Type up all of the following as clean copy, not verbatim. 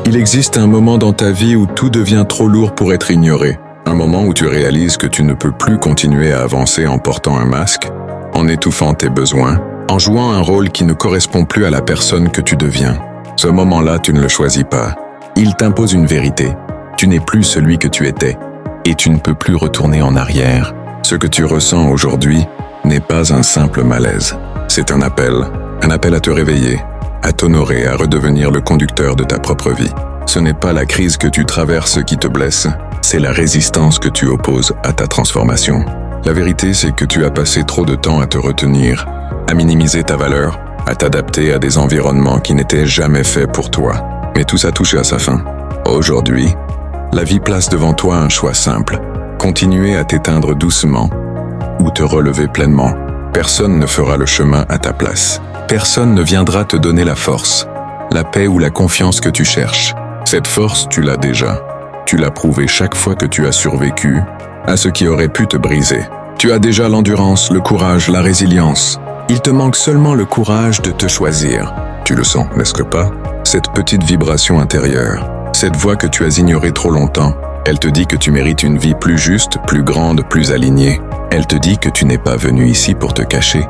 Il existe un moment dans ta vie où tout devient trop lourd pour être ignoré. Un moment où tu réalises que tu ne peux plus continuer à avancer en portant un masque, en étouffant tes besoins, en jouant un rôle qui ne correspond plus à la personne que tu deviens. Ce moment-là, tu ne le choisis pas. Il t'impose une vérité. Tu n'es plus celui que tu étais. Et tu ne peux plus retourner en arrière. Ce que tu ressens aujourd'hui n'est pas un simple malaise. C'est un appel à te réveiller, à t'honorer, à redevenir le conducteur de ta propre vie. Ce n'est pas la crise que tu traverses qui te blesse, c'est la résistance que tu opposes à ta transformation. La vérité, c'est que tu as passé trop de temps à te retenir, à minimiser ta valeur, à t'adapter à des environnements qui n'étaient jamais faits pour toi. Mais tout ça touche à sa fin. Aujourd'hui, la vie place devant toi un choix simple. Continuer à t'éteindre doucement ou te relever pleinement. Personne ne fera le chemin à ta place. Personne ne viendra te donner la force, la paix ou la confiance que tu cherches. Cette force, tu l'as déjà. Tu l'as prouvé chaque fois que tu as survécu à ce qui aurait pu te briser. Tu as déjà l'endurance, le courage, la résilience. Il te manque seulement le courage de te choisir. Tu le sens, n'est-ce pas? Cette petite vibration intérieure, cette voix que tu as ignorée trop longtemps, elle te dit que tu mérites une vie plus juste, plus grande, plus alignée. Elle te dit que tu n'es pas venu ici pour te cacher,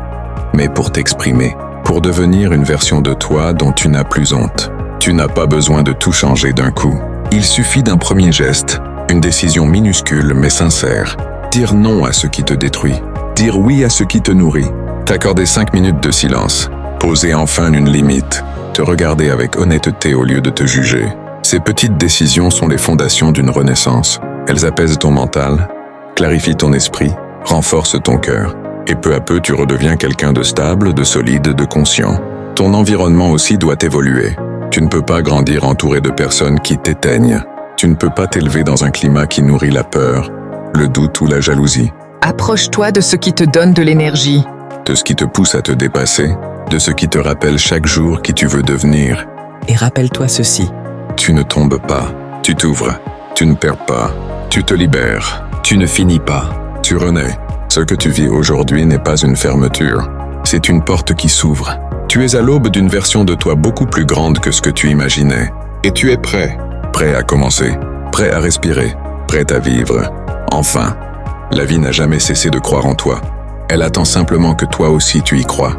mais pour t'exprimer, pour devenir une version de toi dont tu n'as plus honte. Tu n'as pas besoin de tout changer d'un coup. Il suffit d'un premier geste, une décision minuscule mais sincère. Dire non à ce qui te détruit, dire oui à ce qui te nourrit. T'accorder 5 minutes de silence, poser enfin une limite, te regarder avec honnêteté au lieu de te juger. Ces petites décisions sont les fondations d'une renaissance. Elles apaisent ton mental, clarifient ton esprit, renforcent ton cœur. Et peu à peu, tu redeviens quelqu'un de stable, de solide, de conscient. Ton environnement aussi doit évoluer. Tu ne peux pas grandir entouré de personnes qui t'éteignent. Tu ne peux pas t'élever dans un climat qui nourrit la peur, le doute ou la jalousie. Approche-toi de ce qui te donne de l'énergie. De ce qui te pousse à te dépasser, de ce qui te rappelle chaque jour qui tu veux devenir. Et rappelle-toi ceci. Tu ne tombes pas, tu t'ouvres, tu ne perds pas, tu te libères, tu ne finis pas, tu renais. Ce que tu vis aujourd'hui n'est pas une fermeture, c'est une porte qui s'ouvre. Tu es à l'aube d'une version de toi beaucoup plus grande que ce que tu imaginais. Et tu es prêt à commencer, prêt à respirer, prêt à vivre. Enfin, la vie n'a jamais cessé de croire en toi. Elle attend simplement que toi aussi tu y crois.